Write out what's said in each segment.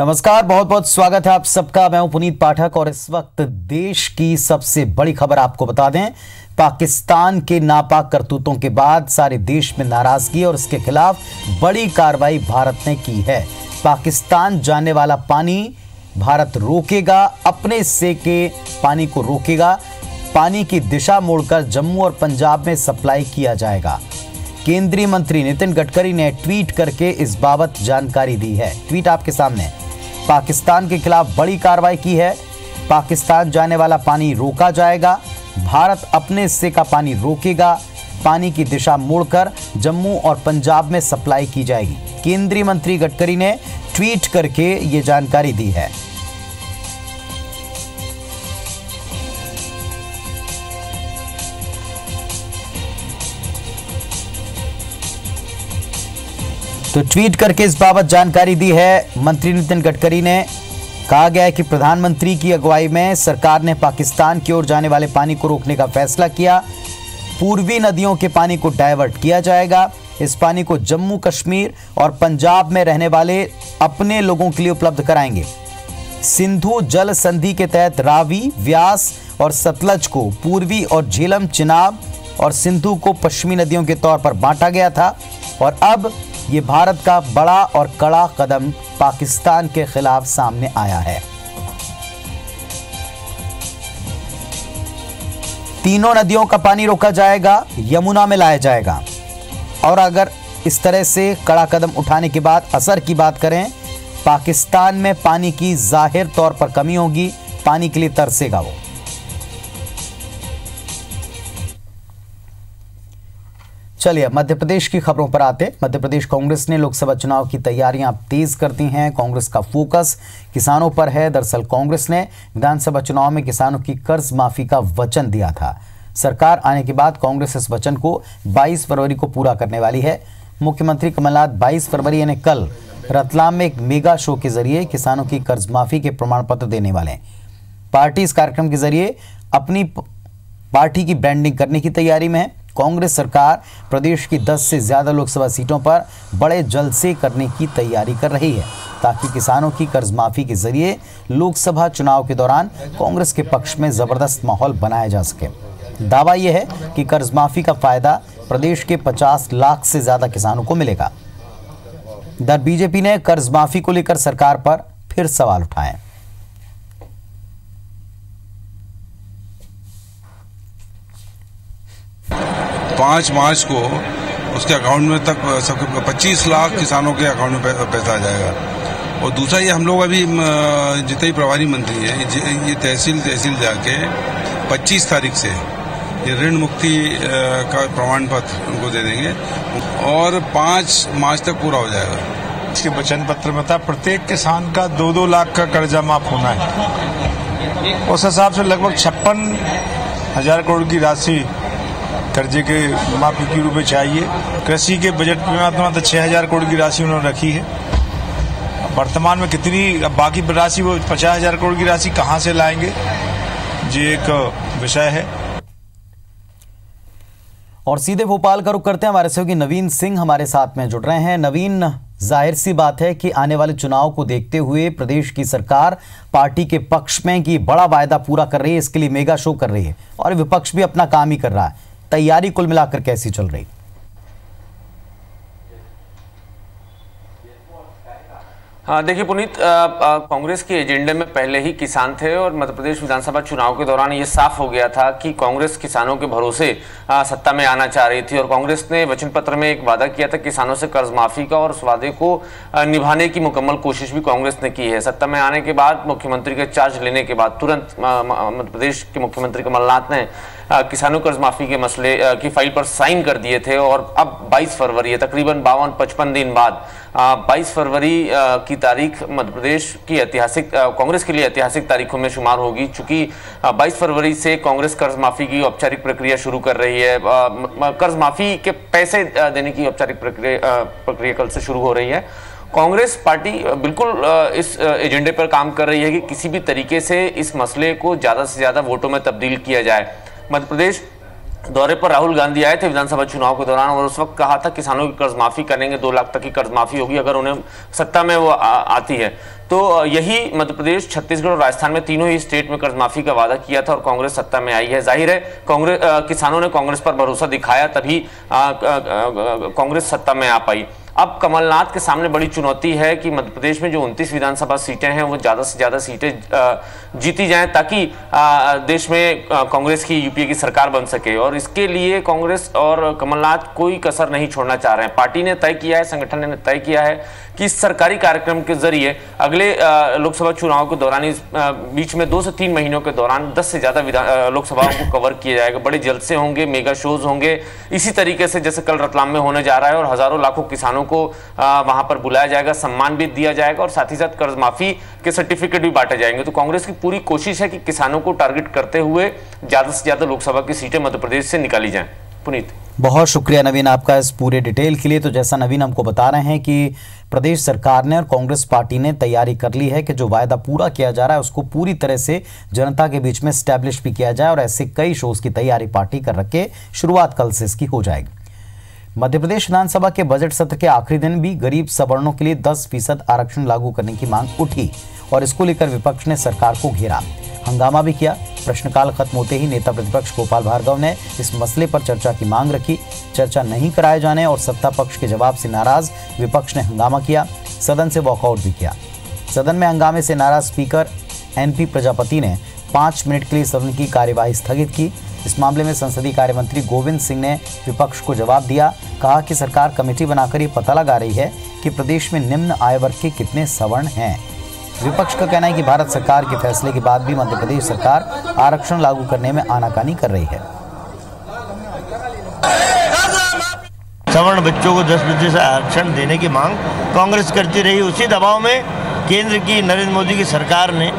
नमस्कार, बहुत बहुत स्वागत है आप सबका। मैं हूं पुनीत पाठक और इस वक्त देश की सबसे बड़ी खबर आपको बता दें। पाकिस्तान के नापाक करतूतों के बाद सारे देश में नाराजगी और इसके खिलाफ बड़ी कार्रवाई भारत ने की है। पाकिस्तान जाने वाला पानी भारत रोकेगा, अपने हिस्से के पानी को रोकेगा। पानी की दिशा मोड़कर जम्मू और पंजाब में सप्लाई किया जाएगा। केंद्रीय मंत्री नितिन गडकरी ने ट्वीट करके इस बाबत जानकारी दी है। ट्वीट आपके सामने। पाकिस्तान के खिलाफ बड़ी कार्रवाई की है। पाकिस्तान जाने वाला पानी रोका जाएगा, भारत अपने हिस्से का पानी रोकेगा। पानी की दिशा मोड़कर जम्मू और पंजाब में सप्लाई की जाएगी। केंद्रीय मंत्री गडकरी ने ट्वीट करके ये जानकारी दी है। तो ट्वीट करके इस बाबत जानकारी दी है मंत्री नितिन गडकरी ने। कहा गया है कि प्रधानमंत्री की अगुवाई में सरकार ने पाकिस्तान की ओर जाने वाले पानी को रोकने का फैसला किया। पूर्वी नदियों के पानी को डायवर्ट किया जाएगा। इस पानी को जम्मू कश्मीर और पंजाब में रहने वाले अपने लोगों के लिए उपलब्ध कराएंगे। सिंधु जल संधि के तहत रावी, व्यास और सतलज को पूर्वी और झेलम, चिनाब और सिंधु को पश्चिमी नदियों के तौर पर बांटा गया था और अब ये भारत का बड़ा और कड़ा कदम पाकिस्तान के खिलाफ सामने आया है। तीनों नदियों का पानी रोका जाएगा, यमुना में लाया जाएगा। और अगर इस तरह से कड़ा कदम उठाने के बाद असर की बात करें, पाकिस्तान में पानी की जाहिर तौर पर कमी होगी, पानी के लिए तरसेगा वो। चलिए मध्य प्रदेश की खबरों पर आते। मध्य प्रदेश कांग्रेस ने लोकसभा चुनाव की तैयारियां तेज कर दी हैं। कांग्रेस का फोकस किसानों पर है। दरअसल कांग्रेस ने विधानसभा चुनाव में किसानों की कर्ज माफी का वचन दिया था। सरकार आने के बाद कांग्रेस इस वचन को 22 फरवरी को पूरा करने वाली है। मुख्यमंत्री कमलनाथ 22 फरवरी यानी कल रतलाम में एक मेगा शो के जरिए किसानों की कर्ज माफी के प्रमाण पत्र देने वाले हैं। पार्टी इस कार्यक्रम के जरिए अपनी पार्टी की ब्रांडिंग करने की तैयारी में है। कांग्रेस सरकार प्रदेश की 10 से ज्यादा लोकसभा सीटों पर बड़े जलसे करने की तैयारी कर रही है ताकि किसानों की कर्ज माफी के जरिए लोकसभा चुनाव के दौरान कांग्रेस के पक्ष में जबरदस्त माहौल बनाया जा सके। दावा यह है कि कर्ज माफी का फायदा प्रदेश के 50 लाख से ज्यादा किसानों को मिलेगा। इधर बीजेपी ने कर्ज माफी को लेकर सरकार पर फिर सवाल उठाए। 5 मार्च को उसके अकाउंट में तक 25 लाख किसानों के अकाउंट में पैसा आ जाएगा। और दूसरा ये हम लोग अभी जितने ही प्रभारी मंत्री हैं ये तहसील जाके 25 तारीख से ये ऋण मुक्ति का प्रमाण पत्र उनको दे देंगे और 5 मार्च तक पूरा हो जाएगा। इसके वचन पत्र में था प्रत्येक किसान का 2-2 लाख का कर्जा माफ होना है। उस हिसाब से लगभग 56,000 करोड़ की राशि कर्जे के माफी के रूप में चाहिए। कृषि के बजट में तो 6,000 करोड़ की राशि उन्होंने रखी है। वर्तमान में कितनी बाकी राशि, वो 50,000 करोड़ की राशि कहां से लाएंगे, ये एक विषय है। और सीधे भोपाल का रुख करते हैं। हमारे सहयोगी नवीन सिंह हमारे साथ में जुड़ रहे हैं। नवीन, जाहिर सी बात है कि आने वाले चुनाव को देखते हुए प्रदेश की सरकार पार्टी के पक्ष में कि बड़ा वायदा पूरा कर रही है, इसके लिए मेगा शो कर रही है और विपक्ष भी अपना काम ही कर रहा है। तैयारी कुल मिलाकर कैसी चल रही? हाँ देखिए पुनीत, कांग्रेस के एजेंडे में पहले ही किसान थे और मध्य प्रदेश विधानसभा चुनाव के दौरान ये साफ हो गया था कि कांग्रेस किसानों के भरोसे सत्ता में आना चाह रही थी। और कांग्रेस ने वचन पत्र में एक वादा किया था किसानों से कर्ज माफी का और उस वादे को निभाने की मुकम्मल कोशिश भी कांग्रेस ने की है। सत्ता में आने के बाद मुख्यमंत्री का चार्ज लेने के बाद तुरंत मध्य प्रदेश के मुख्यमंत्री कमलनाथ ने किसानों कर्ज माफी के मसले की फाइल पर साइन कर दिए थे। और अब 22 फरवरी तकरीबन 52-55 दिन बाद 22 फरवरी की तारीख मध्य प्रदेश की ऐतिहासिक, कांग्रेस के लिए ऐतिहासिक तारीखों में शुमार होगी। चूंकि 22 फरवरी से कांग्रेस कर्ज माफी की औपचारिक प्रक्रिया शुरू कर रही है। कर्ज माफी के पैसे देने की औपचारिक प्रक्रिया कल से शुरू हो रही है। कांग्रेस पार्टी बिल्कुल इस एजेंडे पर काम कर रही है कि किसी भी तरीके से इस मसले को ज्यादा से ज्यादा वोटों में तब्दील किया जाए। मध्य प्रदेश दौरे पर राहुल गांधी आए थे विधानसभा चुनाव के दौरान और उस वक्त कहा था किसानों की कर्ज माफी करेंगे, 2 लाख तक की कर्ज माफी होगी अगर उन्हें सत्ता में वो आती है। तो यही मध्य प्रदेश, छत्तीसगढ़ और राजस्थान में तीनों ही स्टेट में कर्ज माफी का वादा किया था और कांग्रेस सत्ता में आई है। जाहिर है कांग्रेस किसानों ने कांग्रेस पर भरोसा दिखाया, तभी कांग्रेस सत्ता में आ पाई। अब कमलनाथ के सामने बड़ी चुनौती है कि मध्य प्रदेश में जो 29 विधानसभा सीटें हैं वो ज़्यादा से ज़्यादा सीटें जीती जाएं ताकि देश में कांग्रेस की, यूपीए की सरकार बन सके। और इसके लिए कांग्रेस और कमलनाथ कोई कसर नहीं छोड़ना चाह रहे हैं। पार्टी ने तय किया है, संगठन ने तय किया है कि इस सरकारी कार्यक्रम के जरिए अगले लोकसभा चुनाव के दौरान, इस बीच में 2 से 3 महीनों के दौरान 10 से ज़्यादा लोकसभाओं को कवर किया जाएगा। बड़े जलसे होंगे, मेगा शोज होंगे, इसी तरीके से जैसे कल रतलाम में होने जा रहा है, और हजारों लाखों किसानों को वहां पर बुलाया जाएगा, सम्मान भी दिया जाएगा और साथ ही साथ कर्ज माफी के सर्टिफिकेट भी बांटे जाएंगे। तो कांग्रेस की पूरी कोशिश है कि किसानों को टारगेट करते हुए ज्यादा से ज्यादा लोकसभा की सीटें मध्य प्रदेश से निकाली जाएं। पुनीत, बहुत शुक्रिया नवीन आपका इस पूरे डिटेल के लिए। तो जैसा नवीन हमको बता रहे हैं कि प्रदेश सरकार ने और कांग्रेस पार्टी ने तैयारी कर ली है कि जो वायदा पूरा किया जा रहा है उसको पूरी तरह से जनता के बीच में स्टैब्लिश भी किया जाए, और ऐसे कई शोज की तैयारी पार्टी कर रखे। शुरुआत कल से इसकी हो जाएगी। मध्य प्रदेश विधानसभा के बजट सत्र के आखिरी दिन भी गरीब सवर्णों के लिए 10% आरक्षण लागू करने की मांग उठी और इसको लेकर विपक्ष ने सरकार को घेरा, हंगामा भी किया। प्रश्नकाल खत्म होते ही नेता प्रतिपक्ष गोपाल भार्गव ने इस मसले पर चर्चा की मांग रखी। चर्चा नहीं कराए जाने और सत्ता पक्ष के जवाब से नाराज विपक्ष ने हंगामा किया, सदन से वॉकआउट भी किया। सदन में हंगामे से नाराज स्पीकर एनपी प्रजापति ने 5 मिनट के लिए सदन की कार्यवाही स्थगित की। इस मामले में संसदीय कार्य मंत्री गोविंद सिंह ने विपक्ष को जवाब दिया, कहा कि सरकार कमेटी बनाकर ये पता लगा रही है कि प्रदेश में निम्न आय वर्ग के कितने सवर्ण हैं। विपक्ष का कहना है कि भारत सरकार के फैसले के बाद भी मध्य प्रदेश सरकार आरक्षण लागू करने में आनाकानी कर रही है। सवर्ण बच्चों को 10% आरक्षण देने की मांग कांग्रेस करती रही। उसी दबाव में केंद्र की नरेंद्र मोदी की सरकार ने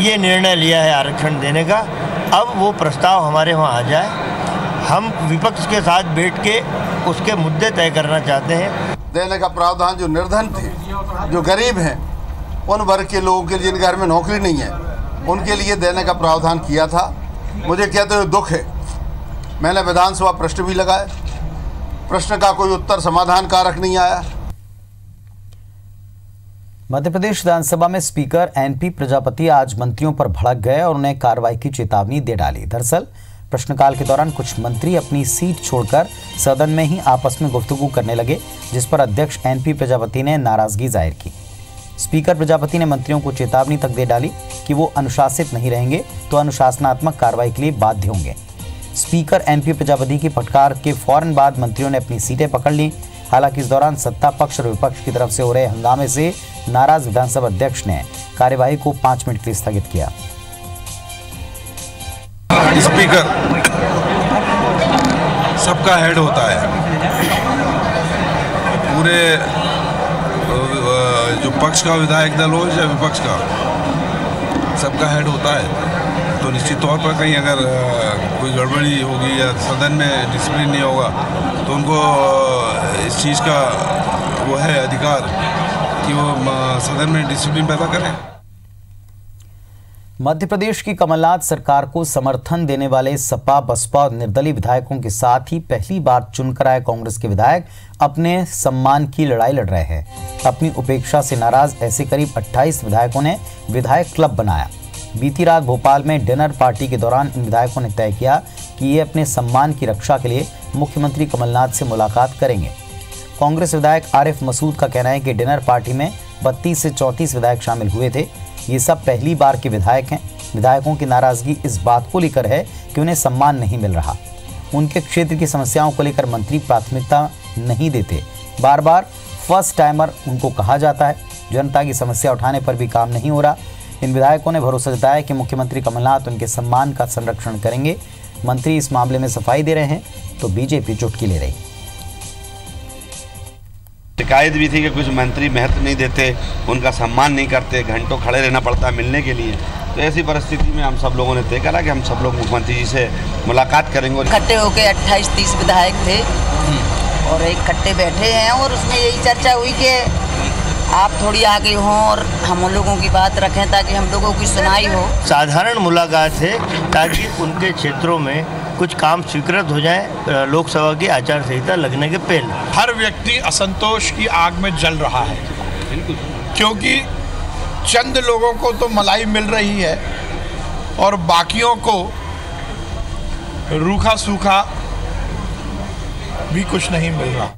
ये निर्णय लिया है आरक्षण देने का। अब वो प्रस्ताव हमारे वहाँ आ जाए, हम विपक्ष के साथ बैठ के उसके मुद्दे तय करना चाहते हैं। देने का प्रावधान जो निर्धन थे, जो गरीब हैं, उन वर्ग के लोगों के लिए, जिनके घर में नौकरी नहीं है, उनके लिए देने का प्रावधान किया था। मुझे कहते हुए दुख है, मैंने विधानसभा प्रश्न भी लगाए, प्रश्न का कोई उत्तर समाधान कारक नहीं आया। मध्य प्रदेश विधानसभा में स्पीकर एनपी प्रजापति आज मंत्रियों पर भड़क गए और उन्हें कार्रवाई की चेतावनी दे डाली। दरअसल प्रश्नकाल के दौरान कुछ मंत्री अपनी सीट छोड़कर सदन में ही आपस में गुफ्तगू करने लगे, जिस पर अध्यक्ष एनपी प्रजापति ने नाराजगी जाहिर की। स्पीकर प्रजापति ने मंत्रियों को चेतावनी तक दे डाली कि वो अनुशासित नहीं रहेंगे तो अनुशासनात्मक कार्रवाई के लिए बाध्य होंगे। स्पीकर एनपी प्रजापति की फटकार के फौरन बाद मंत्रियों ने अपनी सीटें पकड़ ली। हालांकि इस दौरान सत्ता पक्ष और विपक्ष की तरफ से हो रहे हंगामे से नाराज विधानसभा अध्यक्ष ने कार्यवाही को 5 मिनट के लिए स्थगित किया। स्पीकर सबका हेड होता है, पूरे जो पक्ष का विधायक दल हो या विपक्ष का, सबका हेड होता है। तो निश्चित तौर पर कहीं अगर कोई गड़बड़ी होगी या सदन में डिसिप्लिन नहीं होगा तो उनको इस चीज़ का वो है अधिकार कि वो सदन में डिसिप्लिन पैदा करें। मध्य प्रदेश की कमलनाथ सरकार को समर्थन देने वाले सपा, बसपा और निर्दलीय विधायकों के साथ ही पहली बार चुनकर आए कांग्रेस के विधायक अपने सम्मान की लड़ाई लड़ रहे हैं। अपनी उपेक्षा से नाराज ऐसे करीब 28 विधायकों ने विधायक क्लब बनाया। बीती रात भोपाल में डिनर पार्टी के दौरान इन विधायकों ने तय किया कि ये अपने सम्मान की रक्षा के लिए मुख्यमंत्री कमलनाथ से मुलाकात करेंगे। कांग्रेस विधायक आरिफ मसूद का कहना है कि डिनर पार्टी में 32 से 34 विधायक शामिल हुए थे। ये सब पहली बार के विधायक हैं। विधायकों की नाराजगी इस बात को लेकर है कि उन्हें सम्मान नहीं मिल रहा। उनके क्षेत्र की समस्याओं को लेकर मंत्री प्राथमिकता नहीं देते। बार बार फर्स्ट टाइमर उनको कहा जाता है। जनता की समस्या उठाने पर भी काम नहीं हो रहा। इन विधायकों ने भरोसा जताया कि मुख्यमंत्री कमलनाथ उनके सम्मान का संरक्षण करेंगे। मंत्री इस मामले में सफाई दे रहे हैं तो बीजेपी चुटकी ले रही। शिकायत भी थी कि कुछ मंत्री महत्व नहीं देते, उनका सम्मान नहीं करते, घंटों खड़े रहना पड़ता है मिलने के लिए। तो ऐसी परिस्थिति में हम सब लोगों ने तय करा कि हम सब लोग मुख्यमंत्री जी से मुलाकात करेंगे। इकट्ठे होकर 28-30 विधायक थे और इकट्ठे बैठे हैं और उसमें यही चर्चा हुई कि आप थोड़ी आगे हों और हम लोगों की बात रखें ताकि हम लोगों की सुनाई हो। साधारण मुलाकात है ताकि उनके क्षेत्रों में कुछ काम स्वीकृत हो जाए लोकसभा की आचार संहिता लगने के पहले। हर व्यक्ति असंतोष की आग में जल रहा है क्योंकि चंद लोगों को तो मलाई मिल रही है और बाकियों को रूखा सूखा भी कुछ नहीं मिल रहा।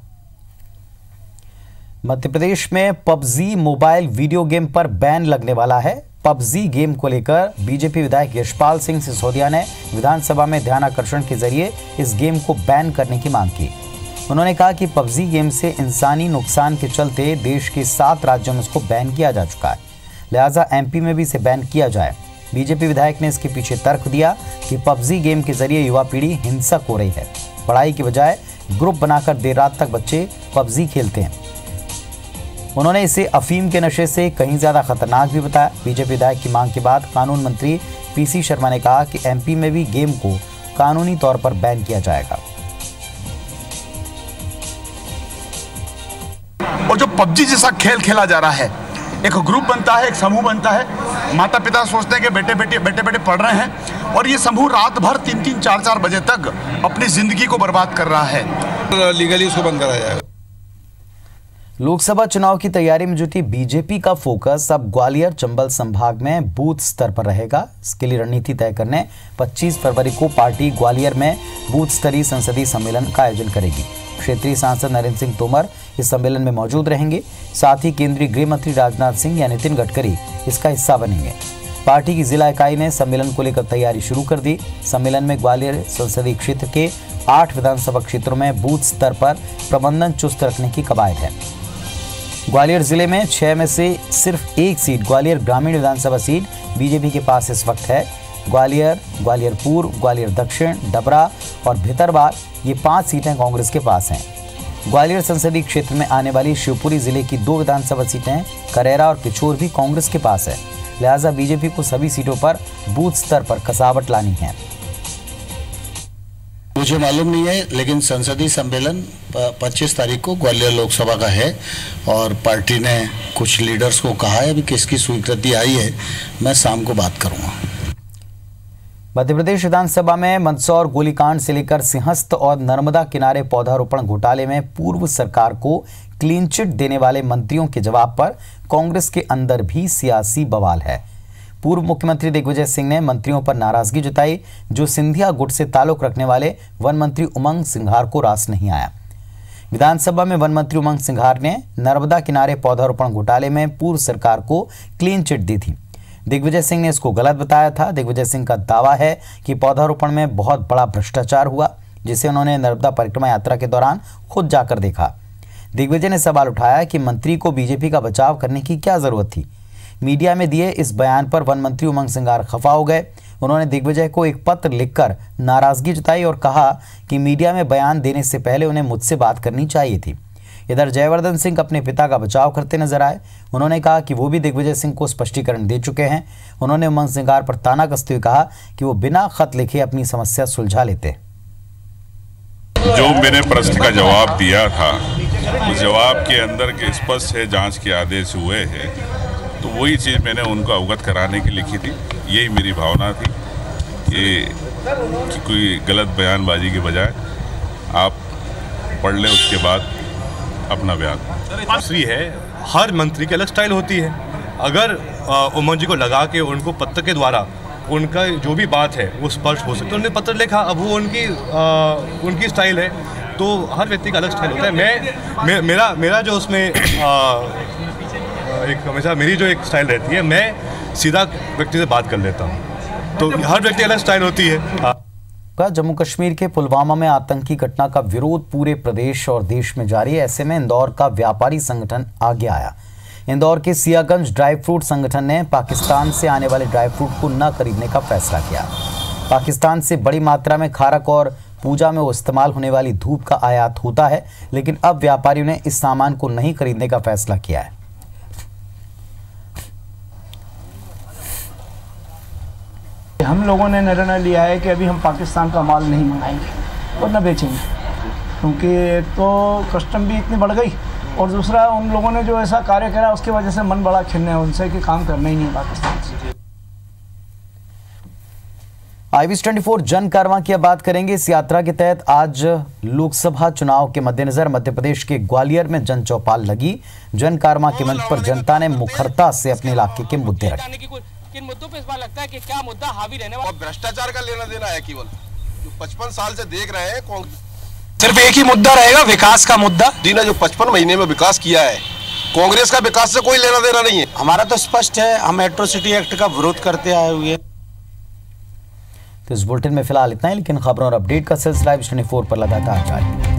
मध्य प्रदेश में पबजी मोबाइल वीडियो गेम पर बैन लगने वाला है। पबजी गेम को लेकर बीजेपी विधायक यशपाल सिंह सिसोदिया ने विधानसभा में ध्यानाकर्षण के जरिए इस गेम को बैन करने की मांग की। उन्होंने कहा कि पबजी गेम से इंसानी नुकसान के चलते देश के 7 राज्यों में इसको बैन किया जा चुका है, लिहाजा एमपी में भी इसे बैन किया जाए। बीजेपी विधायक ने इसके पीछे तर्क दिया कि पबजी गेम के जरिए युवा पीढ़ी हिंसक हो रही है। पढ़ाई के बजाय ग्रुप बनाकर देर रात तक बच्चे पबजी खेलते हैं। उन्होंने इसे अफीम के नशे से कहीं ज्यादा खतरनाक भी बताया। बीजेपी विधायक की मांग के बाद कानून मंत्री पीसी शर्मा ने कहा कि एमपी में भी गेम को कानूनी तौर पर बैन किया जाएगा। और जो पबजी जैसा खेल खेला जा रहा है, एक ग्रुप बनता है, एक समूह बनता है, माता पिता सोचते हैं कि बेटे बेटे पढ़ रहे हैं और ये समूह रात भर 3-3, 4-4 बजे तक अपनी जिंदगी को बर्बाद कर रहा है। लीगली उसको बंद करा जाएगा। लोकसभा चुनाव की तैयारी में जुटी बीजेपी का फोकस अब ग्वालियर चंबल संभाग में बूथ स्तर पर रहेगा। इसके लिए रणनीति तय करने 25 फरवरी को पार्टी ग्वालियर में बूथ स्तरीय संसदीय सम्मेलन का आयोजन करेगी। क्षेत्रीय सांसद नरेंद्र सिंह तोमर इस सम्मेलन में मौजूद रहेंगे। साथ ही केंद्रीय गृह मंत्री राजनाथ सिंह या नितिन गडकरी इसका हिस्सा बनेंगे। पार्टी की जिला इकाई ने सम्मेलन को लेकर तैयारी शुरू कर दी। सम्मेलन में ग्वालियर संसदीय क्षेत्र के 8 विधानसभा क्षेत्रों में बूथ स्तर पर प्रबंधन चुस्त रखने की कवायद है। ग्वालियर जिले में 6 में से सिर्फ 1 सीट ग्वालियर ग्रामीण विधानसभा सीट बीजेपी के पास इस वक्त है। ग्वालियर, ग्वालियर पूर्व, ग्वालियर दक्षिण, डबरा और भितरवार ये 5 सीटें कांग्रेस के पास हैं। ग्वालियर संसदीय क्षेत्र में आने वाली शिवपुरी जिले की 2 विधानसभा सीटें करेरा और पिछोर भी कांग्रेस के पास है, लिहाजा बीजेपी को सभी सीटों पर बूथ स्तर पर कसावट लानी है। मुझे मालूम नहीं है, लेकिन संसदीय सम्मेलन 25 तारीख को ग्वालियर लोकसभा का है और पार्टी ने कुछ लीडर्स को कहा है, अभी किसकी स्वीकृति आई है मैं शाम को बात करूंगा। मध्य प्रदेश विधानसभा में मंदसौर गोलीकांड से लेकर सिंहस्थ और नर्मदा किनारे पौधारोपण घोटाले में पूर्व सरकार को क्लीन चिट देने वाले मंत्रियों के जवाब पर कांग्रेस के अंदर भी सियासी बवाल है। पूर्व मुख्यमंत्री दिग्विजय सिंह ने मंत्रियों पर नाराजगी जताई जो सिंधिया गुट से ताल्लुक रखने वाले वन मंत्री उमंग सिंघार को रास नहीं आया। विधानसभा में वन मंत्री उमंग सिंघार ने नर्मदा किनारे पौधारोपण घोटाले में पूर्व सरकार को क्लीन चिट दी थी। दिग्विजय सिंह ने इसको गलत बताया था। दिग्विजय सिंह का दावा है कि पौधारोपण में बहुत बड़ा भ्रष्टाचार हुआ, जिसे उन्होंने नर्मदा परिक्रमा यात्रा के दौरान खुद जाकर देखा। दिग्विजय ने सवाल उठाया कि मंत्री को बीजेपी का बचाव करने की क्या जरूरत थी। मीडिया में दिए इस बयान पर वन मंत्री उमंग सिंघार खफा हो गए। उन्होंने दिग्विजय को एक पत्र लिखकर नाराजगी जताई और कहा कि मीडिया में बयान देने से पहले उन्हें मुझसे बात करनी चाहिए थी। इधर जयवर्धन सिंह अपने पिता का बचाव करते नजर आए। उन्होंने कहा कि वो भी दिग्विजय सिंह को स्पष्टीकरण दे चुके हैं। उन्होंने उमंग सिंघार पर ताना कसते हुए कहा कि वो बिना खत लिखे अपनी समस्या सुलझा लेते। जो मैंने प्रश्न का जवाब दिया था उस जवाब के अंदर के स्पष्ट है जांच के आदेश हुए हैं, तो वही चीज़ मैंने उनको अवगत कराने की लिखी थी। यही मेरी भावना थी कि कोई गलत बयानबाजी के बजाय आप पढ़ लें, उसके बाद अपना बयान। दूसरी है, हर मंत्री की अलग स्टाइल होती है। अगर उमंग जी को लगा के उनको पत्र के द्वारा उनका जो भी बात है वो स्पष्ट हो सकती है, उन्होंने पत्र लिखा, अब वो उनकी स्टाइल है, तो हर व्यक्ति का अलग स्टाइल होता है। मेरा जो उसमें एक हमेशा मेरी जो एक स्टाइल रहती है, मैं सीधा व्यक्ति से बात कर लेता हूँ, तो हर व्यक्ति अलग स्टाइल होती है। जम्मू कश्मीर के पुलवामा में आतंकी घटना का विरोध पूरे प्रदेश और देश में जारी है। ऐसे में इंदौर का व्यापारी संगठन आगे आया। इंदौर के सियागंज ड्राई फ्रूट संगठन ने पाकिस्तान से आने वाले ड्राई फ्रूट को न खरीदने का फैसला किया। पाकिस्तान से बड़ी मात्रा में खारक और पूजा में इस्तेमाल होने वाली धूप का आयात होता है, लेकिन अब व्यापारियों ने इस सामान को नहीं खरीदने का फैसला किया है। हम लोगों ने निर्णय लिया है कि अभी हम पाकिस्तान का माल नहीं मंगाएंगे और न बेचेंगे, क्योंकि एक तो कस्टम भी इतनी बढ़ गई और दूसरा उन लोगों ने जो ऐसा कार्य करा उसकी वजह से मन बड़ा खिलने है उनसे कि काम करना ही नहीं है पाकिस्तान से। IBS24 जन कारवां की अब बात करेंगे। इस यात्रा के तहत आज लोकसभा चुनाव के मद्देनजर मध्य प्रदेश के ग्वालियर में जन चौपाल लगी। जन कारवां के मंच पर जनता ने मुखरता से अपने इलाके के मुद्दे रखे। किन मुद्दों पे इस बार लगता है कि क्या मुद्दा हावी रहने वाला? भ्रष्टाचार का लेना देना है केवल, 55 साल से देख रहे हैं। सिर्फ एक ही मुद्दा रहेगा, विकास का मुद्दा। दीना जो 55 महीने में विकास किया है, कांग्रेस का विकास से कोई लेना देना नहीं है। हमारा तो स्पष्ट है, हम एट्रोसिटी एक्ट का विरोध करते आए हुए हैं। तो इस बुलेटिन में फिलहाल इतना ही, लेकिन खबरों और अपडेट का सिलसिला IBS24 पर लगातार जारी है।